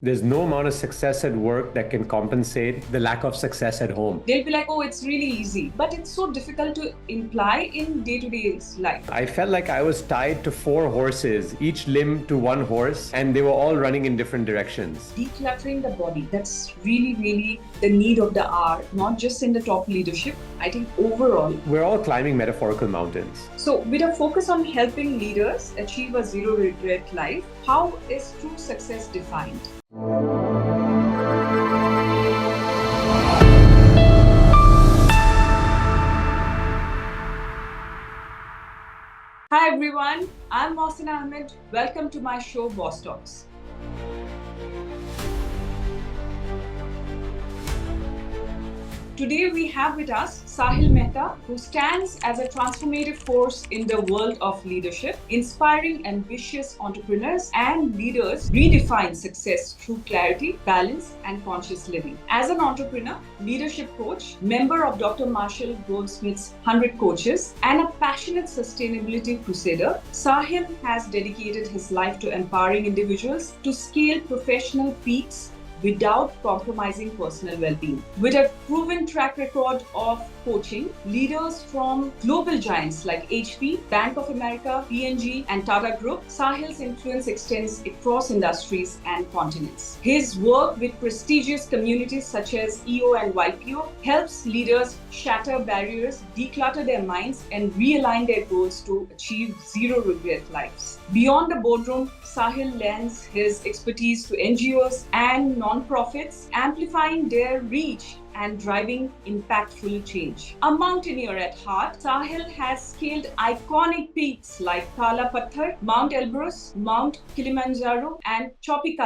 There's no amount of success at work that can compensate the lack of success at home. They'll be like, oh, it's really easy. But it's so difficult to imply in day-to-day life. I felt like I was tied to four horses, each limb to one horse, and they were all running in different directions. Decluttering the body, that's really the need of the hour, not just in the top leadership. I think overall. We're all climbing metaphorical mountains. So with a focus on helping leaders achieve a zero regret life, how is true success defined? Hi everyone, I'm Mohsinaa Ahmad. Welcome to my show Boss Talks. Today we have with us Saahil Mehta, who stands as a transformative force in the world of leadership, inspiring ambitious entrepreneurs and leaders redefine success through clarity, balance, and conscious living. As an entrepreneur, leadership coach, member of Dr. Marshall Goldsmith's 100 Coaches, and a passionate sustainability crusader, Saahil has dedicated his life to empowering individuals to scale professional peaks without compromising personal well-being. With a proven track record of coaching leaders from global giants like HP, Bank of America, P&G, and Tata Group, Saahil's influence extends across industries and continents. His work with prestigious communities such as EO and YPO helps leaders shatter barriers, declutter their minds, and realign their goals to achieve zero regret lives. Beyond the boardroom, Saahil lends his expertise to NGOs and non-profits, amplifying their reach and driving impactful change. A mountaineer at heart, Saahil has scaled iconic peaks like Kala Patthar, Mount Elbrus, Mount Kilimanjaro, and Choppy,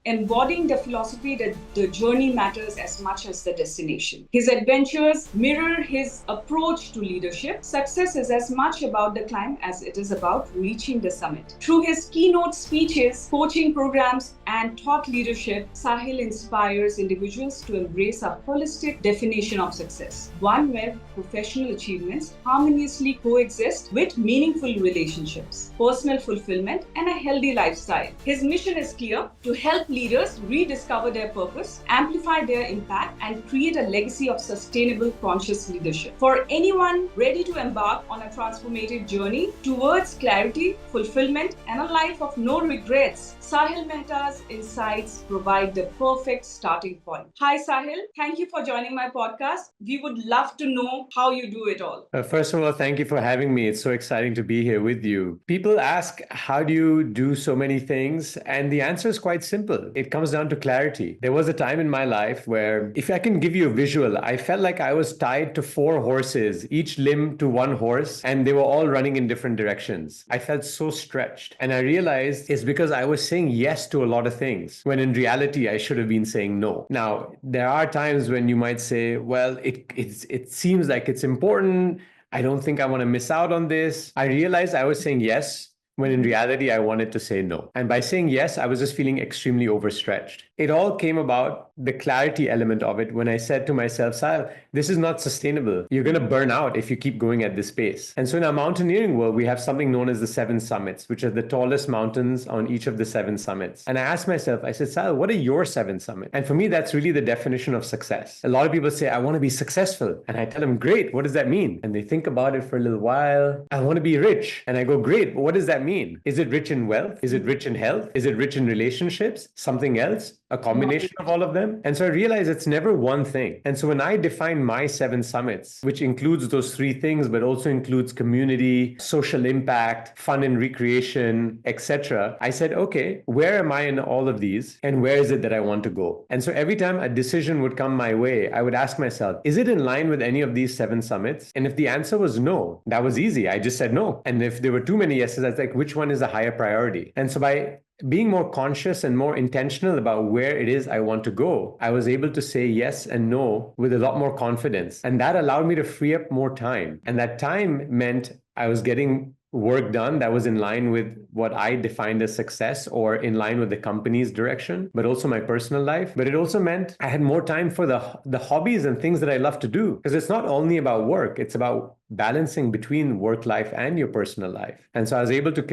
embodying the philosophy that the journey matters as much as the destination. His adventures mirror his approach to leadership. Success is as much about the climb as it is about reaching the summit. Through his keynote speeches, coaching programs, and thought leadership, Saahil inspires individuals to embrace a holistic definition of success, one where professional achievements harmoniously coexist with meaningful relationships, personal fulfillment, and a healthy lifestyle. His mission is clear: to help leaders rediscover their purpose, amplify their impact, and create a legacy of sustainable, conscious leadership. For anyone ready to embark on a transformative journey towards clarity, fulfillment, and a life of no regrets, Saahil Mehta's insights provide the perfect starting point. Hi Saahil, thank you for joining my podcast. We would love to know how you do it all. First of all, thank you for having me. It's so exciting to be here with you. People ask, how do you do so many things? And the answer is quite simple. It comes down to clarity. There was a time in my life where, if I can give you a visual, I felt like I was tied to four horses, each limb to one horse, and they were all running in different directions. I felt so stretched. And I realized it's because I was saying yes to a lot of things, when in reality, I should have been saying no. Now, there are times when you might say, well, it seems like it's important. I don't think I want to miss out on this. I realized I was saying yes, when in reality, I wanted to say no. And by saying yes, I was just feeling extremely overstretched. It all came about the clarity element of it when I said to myself, Sahil, this is not sustainable. You're going to burn out if you keep going at this pace. And so in our mountaineering world, we have something known as the 7 summits, which are the tallest mountains on each of the 7 summits. And I asked myself, I said, Sahil, what are your 7 summits? And for me, that's really the definition of success. A lot of people say, I want to be successful. And I tell them, great, what does that mean? And they think about it for a little while. I want to be rich. And I go, great, but what does that mean? Is it rich in wealth? Is it rich in health? Is it rich in relationships? Something else? A combination of all of them? And so I realized it's never one thing. And so when I define my 7 summits, which includes those 3 things, but also includes community, social impact, fun and recreation, etc., I said, okay, where am I in all of these? And where is it that I want to go? And so every time a decision would come my way, I would ask myself, is it in line with any of these 7 summits? And if the answer was no, that was easy. I just said no. And if there were too many yeses, I was like, which one is a higher priority? And so by being more conscious and more intentional about where it is I want to go, I was able to say yes and no with a lot more confidence. And that allowed me to free up more time. And that time meant I was getting work done that was in line with what I defined as success or in line with the company's direction, but also my personal life. But it also meant I had more time for the hobbies and things that I love to do, because it's not only about work, it's about balancing between work life and your personal life. And so I was able to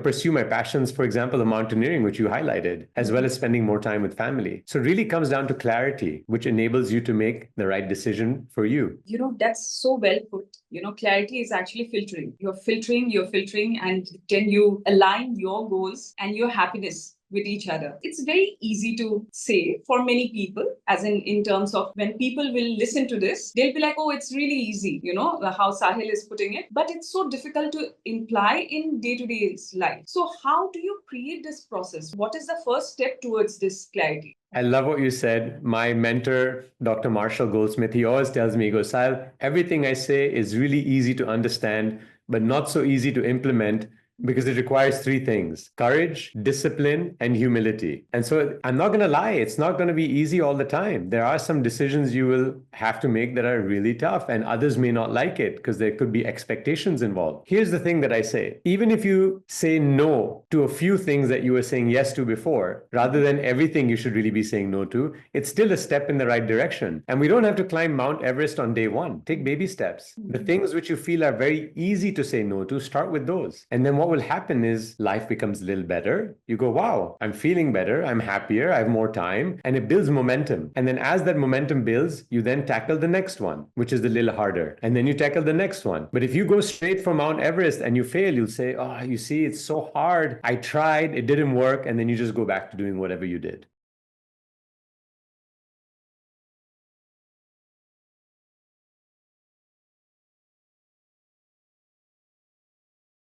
pursue my passions, for example, the mountaineering, which you highlighted, as well as spending more time with family. So it really comes down to clarity, which enables you to make the right decision for you. That's so well put. Clarity is actually filtering. You're filtering, and then you align your goals and your happiness with each other. It's very easy to say for many people, as in terms of when people will listen to this, they'll be like, oh, it's really easy, how Sahil is putting it. But it's so difficult to imply in day-to-day life. So how do you create this process? What is the first step towards this clarity? I love what you said. My mentor, Dr. Marshall Goldsmith, he always tells me, he goes, Sahil, everything I say is really easy to understand, but not so easy to implement because it requires three things: courage, discipline, and humility. And so I'm not going to lie, it's not going to be easy all the time. There are some decisions you will have to make that are really tough, and others may not like it because there could be expectations involved. Here's the thing that I say: even if you say no to a few things that you were saying yes to before, rather than everything you should really be saying no to, it's still a step in the right direction. And we don't have to climb Mount Everest on day one. Take baby steps. The things which you feel are very easy to say no to, start with those. And then what will happen is life becomes a little better. You go, wow, I'm feeling better, I'm happier, I have more time, and it builds momentum. And then as that momentum builds, you then tackle the next one, which is a little harder. And then you tackle the next one. But if you go straight for Mount Everest and you fail, you'll say, oh, you see, it's so hard. I tried, it didn't work. And then you just go back to doing whatever you did.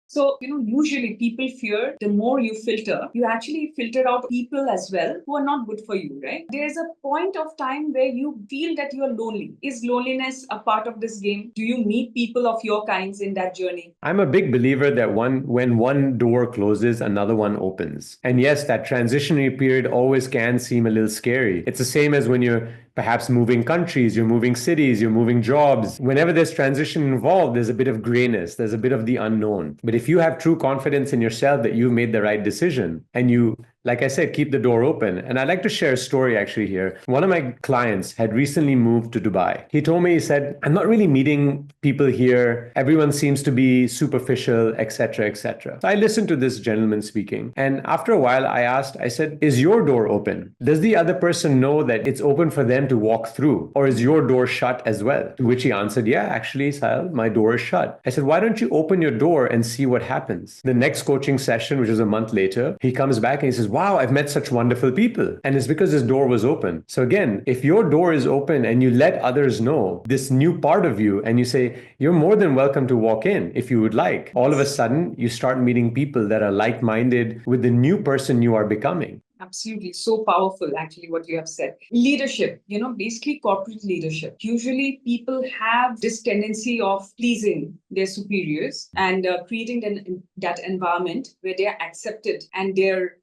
So, usually people fear the more you filter, you actually filter out people as well who are not good for you, right? There's a point of time where you feel that you are lonely. Is loneliness a part of this game? Do you meet people of your kinds in that journey? I'm a big believer that when one door closes, another one opens. And yes, that transitionary period always can seem a little scary. It's the same as when you're perhaps moving countries, you're moving cities, you're moving jobs. Whenever there's transition involved, there's a bit of grayness, there's a bit of the unknown. But if you have true confidence in yourself that you've made the right decision and you, like I said, keep the door open. And I'd like to share a story actually here. One of my clients had recently moved to Dubai. He told me, he said, I'm not really meeting people here. Everyone seems to be superficial, etc., etc. So I listened to this gentleman speaking. And after a while, I said, is your door open? Does the other person know that it's open for them to walk through? Or is your door shut as well? To which he answered, yeah, actually, Saahil, my door is shut. I said, why don't you open your door and see what happens? The next coaching session, which was a month later, he comes back and he says, wow, I've met such wonderful people. And it's because his door was open. So again, if your door is open and you let others know this new part of you and you say, you're more than welcome to walk in if you would like, all of a sudden you start meeting people that are like-minded with the new person you are becoming. Absolutely. So powerful, actually, what you have said. Leadership, basically corporate leadership. Usually people have this tendency of pleasing their superiors and creating that environment where they are accepted and they're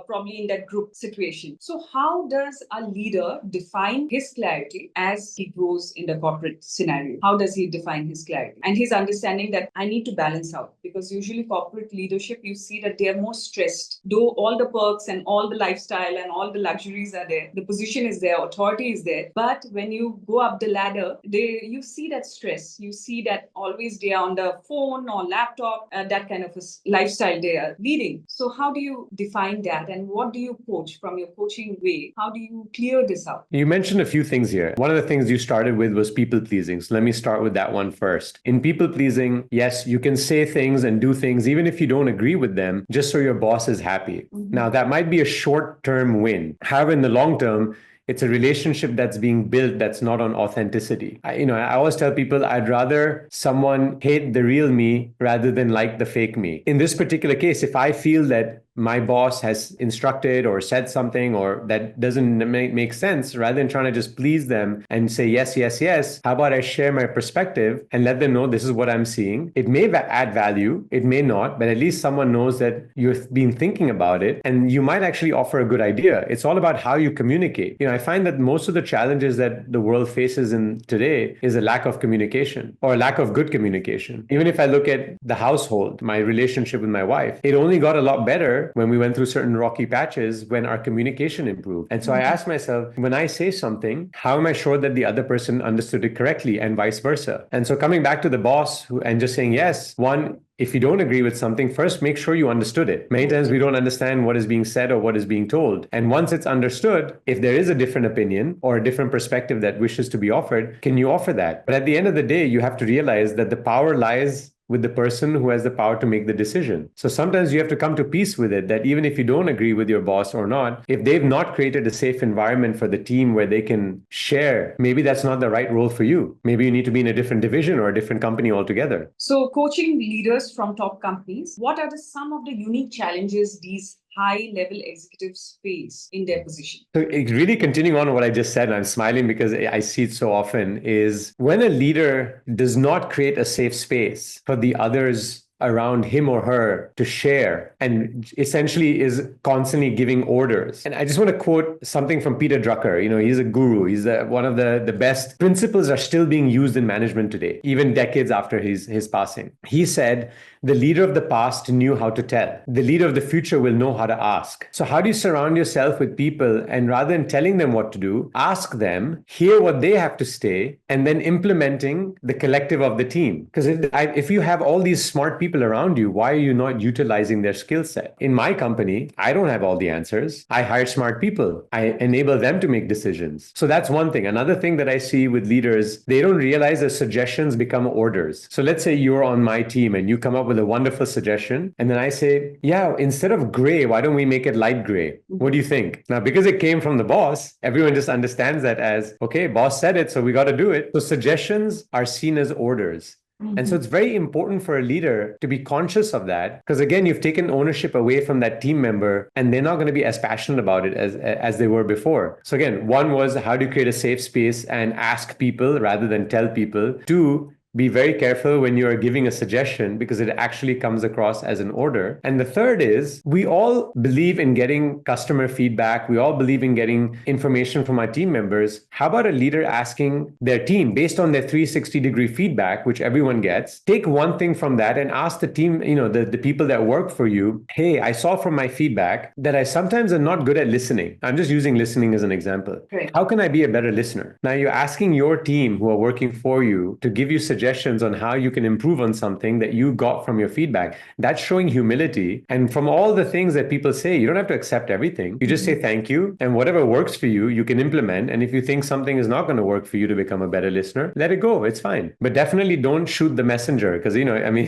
probably in that group situation. So how does a leader define his clarity as he grows in the corporate scenario? How does he define his clarity? And his understanding that I need to balance out, because usually corporate leadership, you see that they're more stressed. Though all the perks and all the lifestyle and all the luxuries are there, the position is there, authority is there. But when you go up the ladder, you see that stress. You see that always they are on the phone or laptop, that kind of a lifestyle they are leading. So how do you define that? And what do you coach from your coaching way? How do you clear this out? You mentioned a few things here. One of the things you started with was people pleasing. So let me start with that one first. In people pleasing, yes, you can say things and do things even if you don't agree with them, just so your boss is happy. Now, that might be a short-term win. However, in the long term, it's a relationship that's being built that's not on authenticity. I always tell people I'd rather someone hate the real me rather than like the fake me. In this particular case, if I feel that my boss has instructed or said something or that doesn't make sense, rather than trying to just please them and say yes, yes, yes, how about I share my perspective and let them know this is what I'm seeing. It may add value, it may not, but at least someone knows that you've been thinking about it and you might actually offer a good idea. It's all about how you communicate. I find that most of the challenges that the world faces in today is a lack of communication or a lack of good communication. Even if I look at the household, my relationship with my wife, it only got a lot better together when we went through certain rocky patches when our communication improved. And so I asked myself, when I say something, how am I sure that the other person understood it correctly and vice versa? And so coming back to the boss and just saying, yes, one, if you don't agree with something, first make sure you understood it. Many times we don't understand what is being said or what is being told. And once it's understood, if there is a different opinion or a different perspective that wishes to be offered, can you offer that? But at the end of the day, you have to realize that the power lies with the person who has the power to make the decision. So sometimes you have to come to peace with it, that even if you don't agree with your boss or not, if they've not created a safe environment for the team where they can share, maybe that's not the right role for you. Maybe you need to be in a different division or a different company altogether. So, coaching leaders from top companies, what are some of the unique challenges these high-level executives face in their position? So really continuing on what I just said, and I'm smiling because I see it so often, is when a leader does not create a safe space for the others around him or her to share and essentially is constantly giving orders. And I just want to quote something from Peter Drucker. He's a guru. He's one of the best. Principles are still being used in management today, even decades after his passing. He said, the leader of the past knew how to tell. The leader of the future will know how to ask. So how do you surround yourself with people, and rather than telling them what to do, ask them, hear what they have to say, and then implementing the collective of the team? Because if you have all these smart people around you, why are you not utilizing their skill set? In my company, I don't have all the answers. I hire smart people. I enable them to make decisions. So that's one thing. Another thing that I see with leaders, they don't realize that suggestions become orders. So let's say you're on my team and you come up with a wonderful suggestion. And then I say, yeah, instead of gray, why don't we make it light gray? What do you think? Now, because it came from the boss, everyone just understands that as, okay, boss said it, so we got to do it. So suggestions are seen as orders. And so it's very important for a leader to be conscious of that, because again, you've taken ownership away from that team member and they're not going to be as passionate about it as they were before. So again, one was, how do you create a safe space and ask people rather than tell people? Two, be very careful when you are giving a suggestion, because it actually comes across as an order. And the third is, we all believe in getting customer feedback. We all believe in getting information from our team members. How about a leader asking their team, based on their 360-degree feedback, which everyone gets, take one thing from that and ask the team, the people that work for you, hey, I saw from my feedback that I sometimes am not good at listening. I'm just using listening as an example. Right. How can I be a better listener? Now you're asking your team who are working for you to give you suggestions on how you can improve on something that you got from your feedback. That's showing humility. And from all the things that people say, you don't have to accept everything. You just say thank you, and whatever works for you, you can implement. And if you think something is not going to work for you to become a better listener, let it go. It's fine. But definitely don't shoot the messenger, because,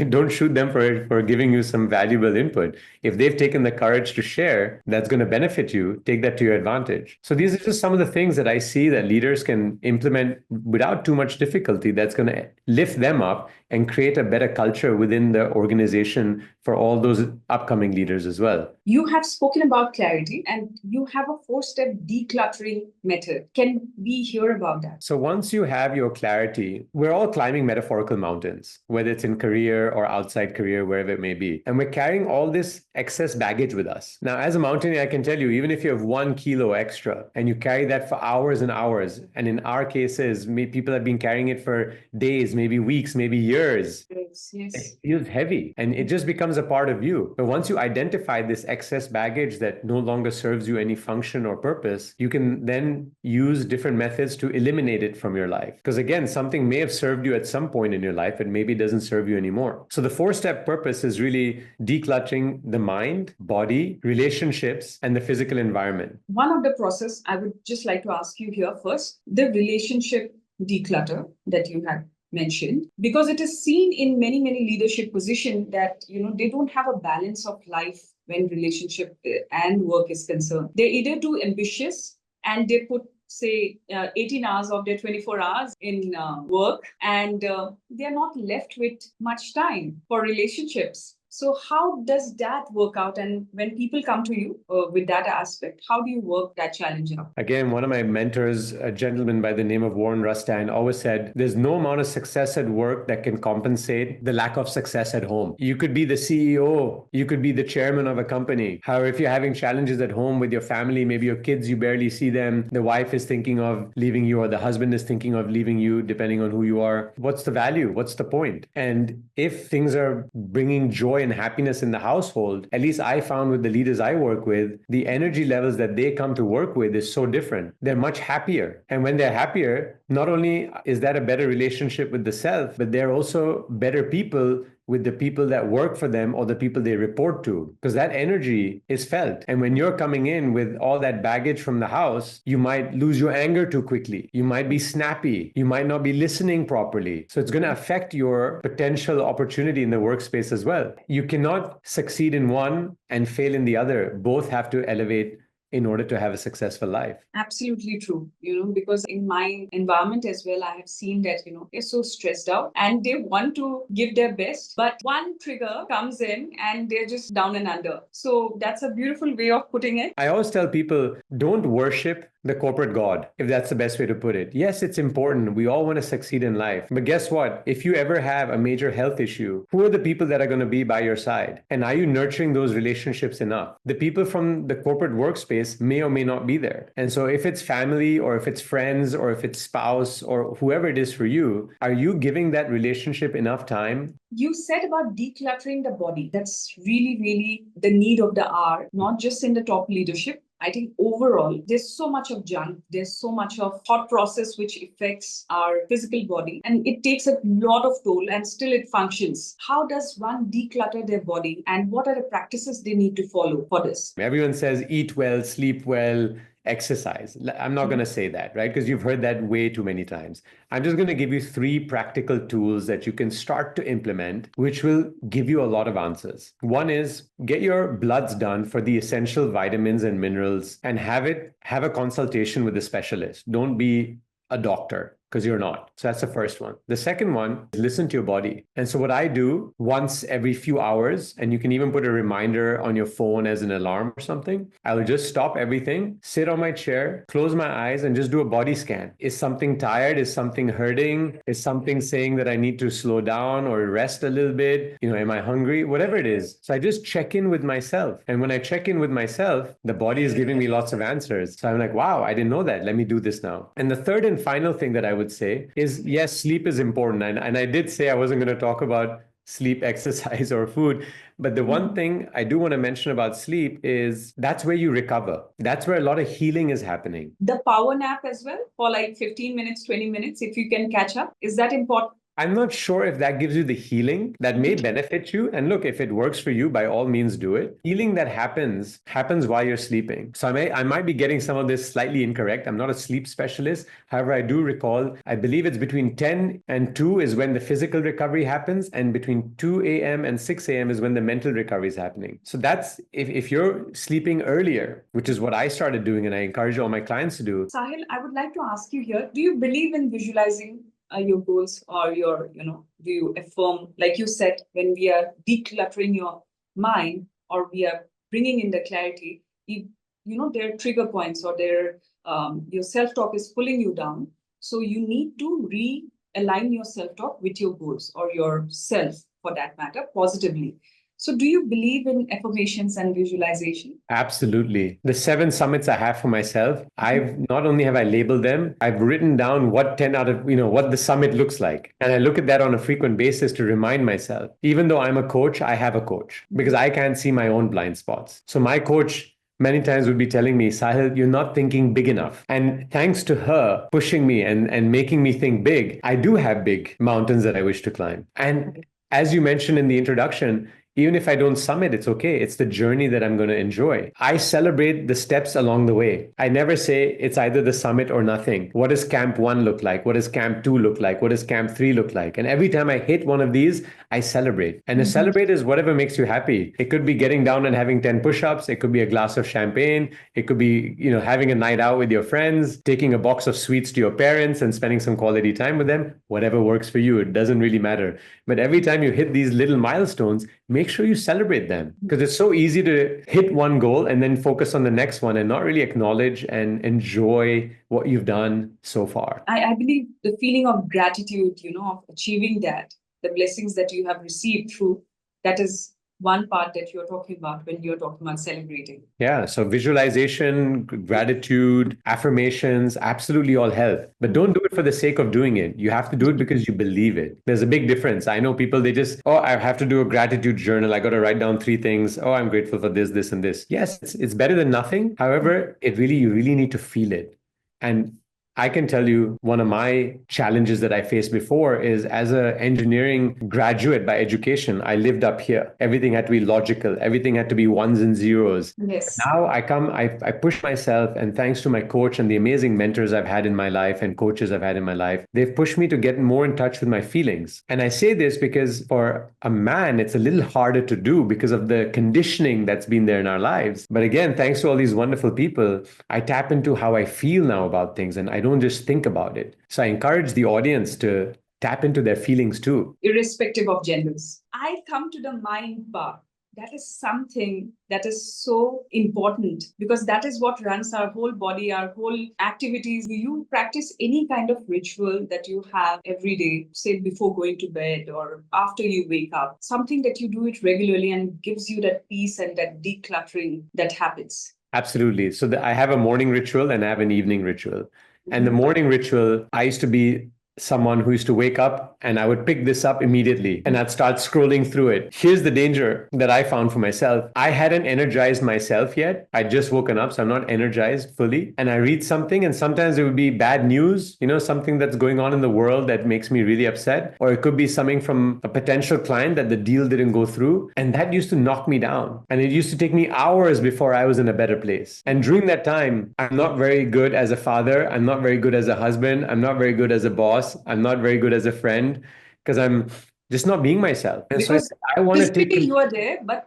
don't shoot them for giving you some valuable input. If they've taken the courage to share, that's going to benefit you. Take that to your advantage. So these are just some of the things that I see that leaders can implement without too much difficulty, that's going to lift them up and create a better culture within the organization for all those upcoming leaders as well. You have spoken about clarity, and you have a 4-step decluttering method. Can we hear about that? So once you have your clarity, we're all climbing metaphorical mountains, whether it's in career or outside career, wherever it may be. And we're carrying all this excess baggage with us. Now, as a mountaineer, I can tell you, even if you have 1 kilo extra and you carry that for hours and hours, and in our cases, people have been carrying it for days, maybe weeks, maybe years. Yes. It feels heavy and it just becomes a part of you. But once you identify this excess baggage that no longer serves you any function or purpose, you can then use different methods to eliminate it from your life. Because again, something may have served you at some point in your life and maybe doesn't serve you anymore. So the 4-step purpose is really decluttering the mind, body, relationships, and the physical environment. One of the process I would just like to ask you here first, the relationship declutter that you have mentioned, because it is seen in many leadership positions that they don't have a balance of life when relationship and work is concerned. They're either too ambitious and they put say 18 hours of their 24 hours in work, and they're not left with much time for relationships. So how does that work out? And when people come to you with that aspect, how do you work that challenge out? Again, one of my mentors, a gentleman by the name of Warren Rustan, always said, there's no amount of success at work that can compensate the lack of success at home. You could be the CEO, you could be the chairman of a company. However, if you're having challenges at home with your family, maybe your kids, you barely see them, the wife is thinking of leaving you, or the husband is thinking of leaving you, depending on who you are, what's the value? What's the point? And if things are bringing joy and happiness in the household, at least I found with the leaders I work with, the energy levels that they come to work with is so different. They're much happier. And when they're happier, not only is that a better relationship with the self, but they're also better people with the people that work for them or the people they report to, because that energy is felt. And when you're coming in with all that baggage from the house, you might lose your anger too quickly. You might be snappy. You might not be listening properly. So it's going to affect your potential opportunity in the workspace as well. You cannot succeed in one and fail in the other. Both have to elevate in order to have a successful life. Absolutely true, because in my environment as well, I have seen that, they're so stressed out and they want to give their best, but one trigger comes in and they're just down and under. So that's a beautiful way of putting it. I always tell people, don't worship the corporate God, if that's the best way to put it. Yes, it's important. We all want to succeed in life. But guess what? If you ever have a major health issue, who are the people that are going to be by your side? And are you nurturing those relationships enough? The people from the corporate workspace may or may not be there. And so if it's family or if it's friends or if it's spouse or whoever it is for you, are you giving that relationship enough time? You said about decluttering the body. That's really, really the need of the hour, not just in the top leadership. I think overall, there's so much of junk, there's so much of thought process which affects our physical body, and it takes a lot of toll and still it functions. How does one declutter their body and what are the practices they need to follow for this? Everyone says eat well, sleep well, exercise. I'm not going to say that, right? Because you've heard that way too many times. I'm just going to give you 3 practical tools that you can start to implement, which will give you a lot of answers. One is get your bloods done for the essential vitamins and minerals and have a consultation with a specialist. Don't be a doctor, because you're not. So that's the first one. The second one is listen to your body. And so what I do once every few hours, and you can even put a reminder on your phone as an alarm or something, I will just stop everything, sit on my chair, close my eyes, and just do a body scan. Is something tired? Is something hurting? Is something saying that I need to slow down or rest a little bit? Am I hungry? Whatever it is. So I just check in with myself. And when I check in with myself, the body is giving me lots of answers. So I'm like, wow, I didn't know that. Let me do this now. And the third and final thing that I would say is, yes, sleep is important. And I did say I wasn't going to talk about sleep, exercise, or food. But the one thing I do want to mention about sleep is that's where you recover. That's where a lot of healing is happening. The power nap as well for like 15 minutes, 20 minutes, if you can catch up. Is that important? I'm not sure if that gives you the healing that may benefit you. And look, if it works for you, by all means do it. Healing that happens while you're sleeping. So I might be getting some of this slightly incorrect. I'm not a sleep specialist. However, I do recall, I believe it's between 10 and 2 is when the physical recovery happens. And between 2 a.m. and 6 a.m. is when the mental recovery is happening. So that's if you're sleeping earlier, which is what I started doing and I encourage all my clients to do. Sahil, I would like to ask you here, do you believe in visualizing your goals or do you affirm, like you said, when we are decluttering your mind or we are bringing in the clarity, there are trigger points or your self-talk is pulling you down. So you need to realign your self-talk with your goals or yourself for that matter positively. So do you believe in affirmations and visualization? Absolutely. The 7 summits I have for myself, I've not only have I labeled them, I've written down what 10 out of, what the summit looks like. And I look at that on a frequent basis to remind myself, even though I'm a coach, I have a coach because I can't see my own blind spots. So my coach many times would be telling me, Saahil, you're not thinking big enough. And thanks to her pushing me and making me think big, I do have big mountains that I wish to climb. And as you mentioned in the introduction, even if I don't summit, it's okay. It's the journey that I'm going to enjoy. I celebrate the steps along the way. I never say it's either the summit or nothing. What does camp 1 look like? What does camp 2 look like? What does camp 3 look like? And every time I hit one of these, I celebrate. And to celebrate is whatever makes you happy. It could be getting down and having 10 push-ups. It could be a glass of champagne. It could be, having a night out with your friends, taking a box of sweets to your parents and spending some quality time with them. Whatever works for you. It doesn't really matter. But every time you hit these little milestones, make sure you celebrate them, because it's so easy to hit one goal and then focus on the next one and not really acknowledge and enjoy what you've done so far. I believe the feeling of gratitude, of achieving that, the blessings that you have received through, that is one part that you're talking about when you're talking about celebrating. Yeah, so visualization, gratitude, affirmations, absolutely all help. But don't do it for the sake of doing it. You have to do it because you believe it. There's a big difference. I know people, they just, oh, I have to do a gratitude journal. I got to write down three things. Oh, I'm grateful for this, this, and this. Yes, it's better than nothing. However, you really need to feel it. And I can tell you one of my challenges that I faced before is as an engineering graduate by education, I lived up here. Everything had to be logical. Everything had to be ones and zeros. Yes. Now I push myself, and thanks to my coach and the amazing mentors I've had in my life and coaches I've had in my life, they've pushed me to get more in touch with my feelings. And I say this because for a man, it's a little harder to do because of the conditioning that's been there in our lives. But again, thanks to all these wonderful people, I tap into how I feel now about things, and I don't just think about it. So I encourage the audience to tap into their feelings too. Irrespective of genders. I come to the mind part. That is something that is so important because that is what runs our whole body, our whole activities. Do you practice any kind of ritual that you have every day, say before going to bed or after you wake up? Something that you do it regularly and gives you that peace and that decluttering that happens. Absolutely. So I have a morning ritual and I have an evening ritual. And the morning ritual, I used to be someone who used to wake up and I would pick this up immediately and I'd start scrolling through it. Here's the danger that I found for myself. I hadn't energized myself yet. I'd just woken up, so I'm not energized fully. And I read something, and sometimes it would be bad news, something that's going on in the world that makes me really upset. Or it could be something from a potential client that the deal didn't go through. And that used to knock me down. And it used to take me hours before I was in a better place. And during that time, I'm not very good as a father. I'm not very good as a husband. I'm not very good as a boss. I'm not very good as a friend because I'm just not being myself. And because so I want to take. You are there, but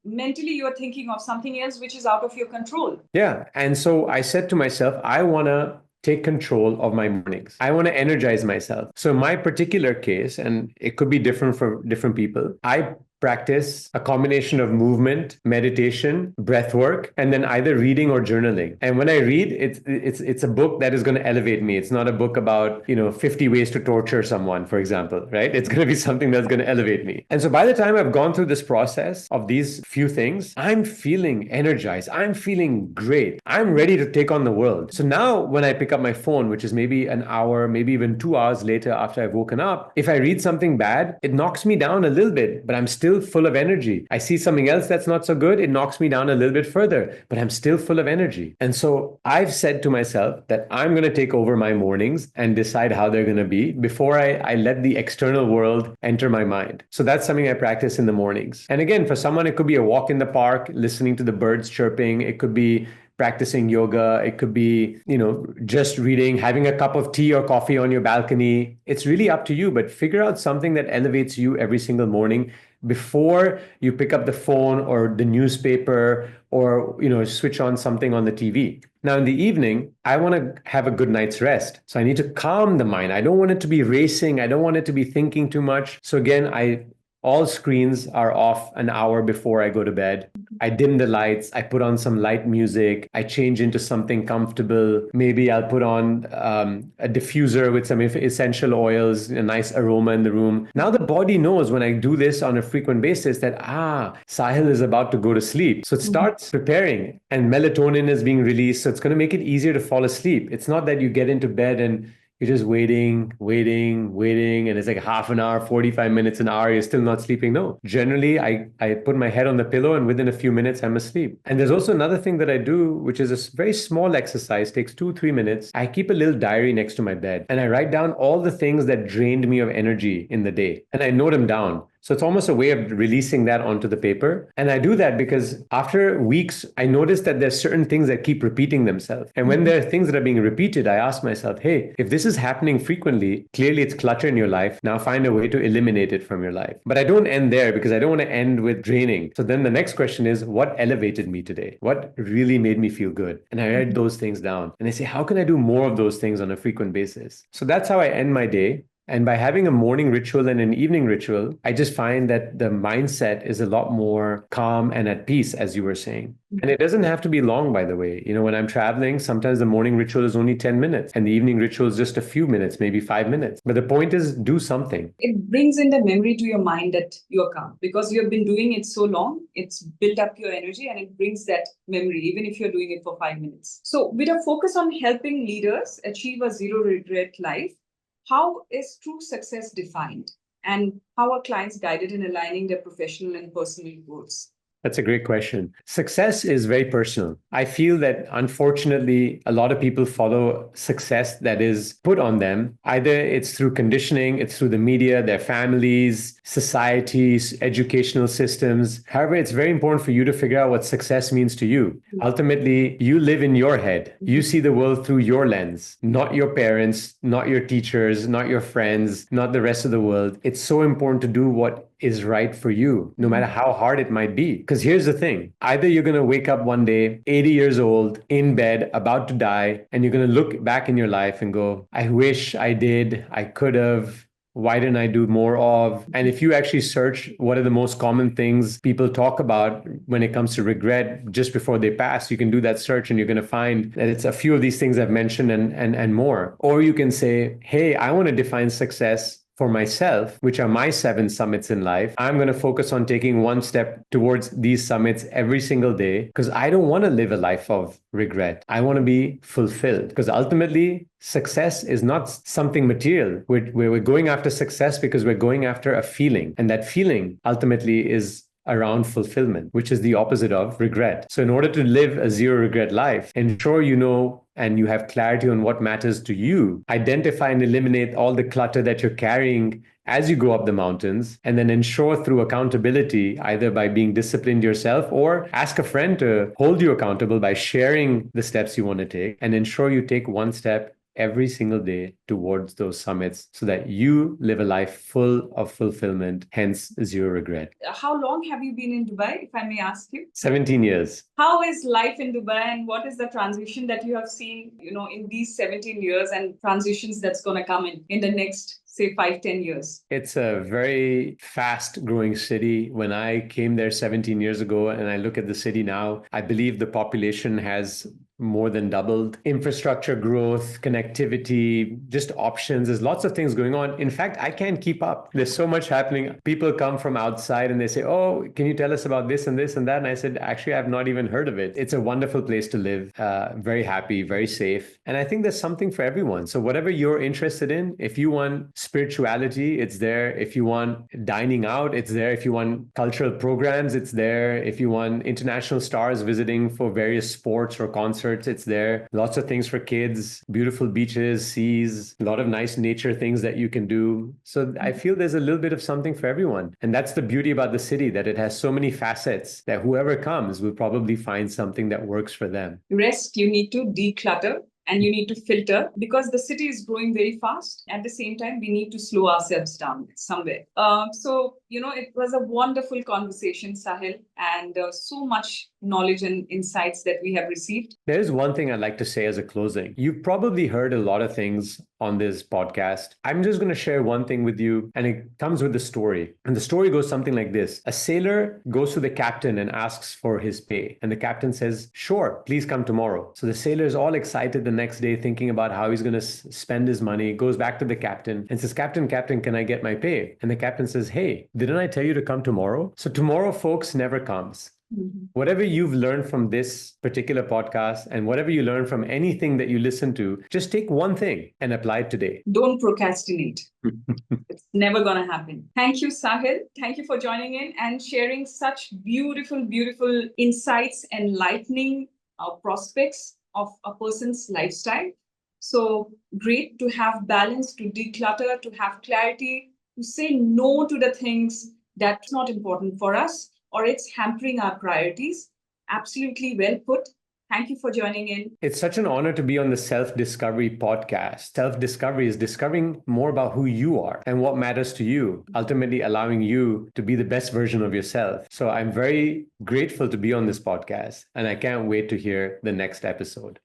mentally you are thinking of something else which is out of your control. Yeah. And so I said to myself, I want to take control of my mornings. I want to energize myself. So my particular case, and it could be different for different people, I practice a combination of movement, meditation, breath work, and then either reading or journaling. And when I read, it's a book that is going to elevate me. It's not a book about 50 ways to torture someone, for example, right? It's going to be something that's going to elevate me. And so by the time I've gone through this process of these few things, I'm feeling energized. I'm feeling great. I'm ready to take on the world. So now when I pick up my phone, which is maybe an hour, maybe even 2 hours later after I've woken up, if I read something bad, it knocks me down a little bit, but I'm still full of energy. I see something else that's not so good, it knocks me down a little bit further, but I'm still full of energy. And so I've said to myself that I'm going to take over my mornings and decide how they're going to be before I let the external world enter my mind. So that's something I practice in the mornings. And again, for someone, it could be a walk in the park, listening to the birds chirping. It could be practicing yoga. It could be, just reading, having a cup of tea or coffee on your balcony. It's really up to you, but figure out something that elevates you every single morning before you pick up the phone or the newspaper or, switch on something on the TV. Now, in the evening, I want to have a good night's rest. So I need to calm the mind. I don't want it to be racing. I don't want it to be thinking too much. So again, all screens are off an hour before I go to bed. I dim the lights. I put on some light music. I change into something comfortable. Maybe I'll put on a diffuser with some essential oils, a nice aroma in the room. Now the body knows when I do this on a frequent basis that, Sahil is about to go to sleep. So it starts preparing and melatonin is being released. So it's going to make it easier to fall asleep. It's not that you get into bed and you're just waiting, and it's like half an hour, 45 minutes, an hour, you're still not sleeping. No, generally I put my head on the pillow and within a few minutes I'm asleep. And there's also another thing that I do, which is a very small exercise, takes 2-3 minutes. I keep a little diary next to my bed and I write down all the things that drained me of energy in the day and I note them down. So it's almost a way of releasing that onto the paper. And I do that because after weeks, I notice that there's certain things that keep repeating themselves. And when there are things that are being repeated, I ask myself, hey, if this is happening frequently, clearly it's clutter in your life. Now find a way to eliminate it from your life. But I don't end there because I don't want to end with draining. So then the next question is, what elevated me today? What really made me feel good? And I write those things down. And I say, how can I do more of those things on a frequent basis? So that's how I end my day. And by having a morning ritual and an evening ritual, I just find that the mindset is a lot more calm and at peace, as you were saying. And it doesn't have to be long, by the way. When I'm traveling, sometimes the morning ritual is only 10 minutes and the evening ritual is just a few minutes, maybe 5 minutes. But the point is, do something. It brings in the memory to your mind that you're calm because you have been doing it so long. It's built up your energy and it brings that memory, even if you're doing it for 5 minutes. So, with a focus on helping leaders achieve a zero regret life, how is true success defined? And how are clients guided in aligning their professional and personal goals? That's a great question. Success is very personal. I feel that unfortunately, a lot of people follow success that is put on them. Either it's through conditioning, it's through the media, their families, societies, educational systems. However, it's very important for you to figure out what success means to you. Ultimately, you live in your head. You see the world through your lens, not your parents, not your teachers, not your friends, not the rest of the world. It's so important to do what is right for you, no matter how hard it might be. Because here's the thing, either you're going to wake up one day, 80 years old, in bed, about to die, and you're going to look back in your life and go, I wish I did, I could have. Why didn't I do more of? And if you actually search what are the most common things people talk about when it comes to regret just before they pass, you can do that search and you're going to find that it's a few of these things I've mentioned and more. Or you can say, hey, I want to define success for myself, which are my 7 summits in life. I'm going to focus on taking one step towards these summits every single day because I don't want to live a life of regret. I want to be fulfilled because ultimately success is not something material. We're going after success because we're going after a feeling. And that feeling ultimately is around fulfillment, which is the opposite of regret. So in order to live a zero regret life, ensure you know and you have clarity on what matters to you. Identify and eliminate all the clutter that you're carrying as you go up the mountains, and then ensure through accountability, either by being disciplined yourself or ask a friend to hold you accountable by sharing the steps you want to take, and ensure you take one step every single day towards those summits so that you live a life full of fulfillment, hence zero regret. How long have you been in Dubai, if I may ask you? 17 years. How is life in Dubai and what is the transition that you have seen, in these 17 years and transitions that's going to come in the next, say, 5-10 years? It's a very fast growing city. When I came there 17 years ago and I look at the city now, I believe the population has more than doubled. Infrastructure growth, connectivity, just options. There's lots of things going on. In fact, I can't keep up. There's so much happening. People come from outside and they say, oh, can you tell us about this and this and that? And I said, actually, I've not even heard of it. It's a wonderful place to live. Very happy, very safe. And I think there's something for everyone. So whatever you're interested in, if you want spirituality, it's there. If you want dining out, it's there. If you want cultural programs, it's there. If you want international stars visiting for various sports or concerts, it's there. Lots of things for kids, beautiful beaches, seas, a lot of nice nature things that you can do. So I feel there's a little bit of something for everyone. And that's the beauty about the city, that it has so many facets that whoever comes will probably find something that works for them. Rest, you need to declutter. And you need to filter because the city is growing very fast. At the same time, we need to slow ourselves down somewhere. It was a wonderful conversation, Saahil, and so much knowledge and insights that we have received. There's one thing I'd like to say as a closing. You've probably heard a lot of things on this podcast. I'm just going to share one thing with you, and it comes with the story. And the story goes something like this. A sailor goes to the captain and asks for his pay. And the captain says, sure, please come tomorrow. So the sailor is all excited the next day, thinking about how he's going to spend his money, goes back to the captain and says, Captain, can I get my pay? And the captain says, hey, didn't I tell you to come tomorrow? So tomorrow, folks, never comes. Mm-hmm. Whatever you've learned from this particular podcast and whatever you learn from anything that you listen to, just take one thing and apply it today. Don't procrastinate. It's never going to happen. Thank you, Saahil. Thank you for joining in and sharing such beautiful, beautiful insights, enlightening prospects of a person's lifestyle. So great to have balance, to declutter, to have clarity, to say no to the things that's not important for us, or it's hampering our priorities. Absolutely well put. Thank you for joining in. It's such an honor to be on the Self-Discovery podcast. Self-discovery is discovering more about who you are and what matters to you, ultimately allowing you to be the best version of yourself. So I'm very grateful to be on this podcast, and I can't wait to hear the next episode.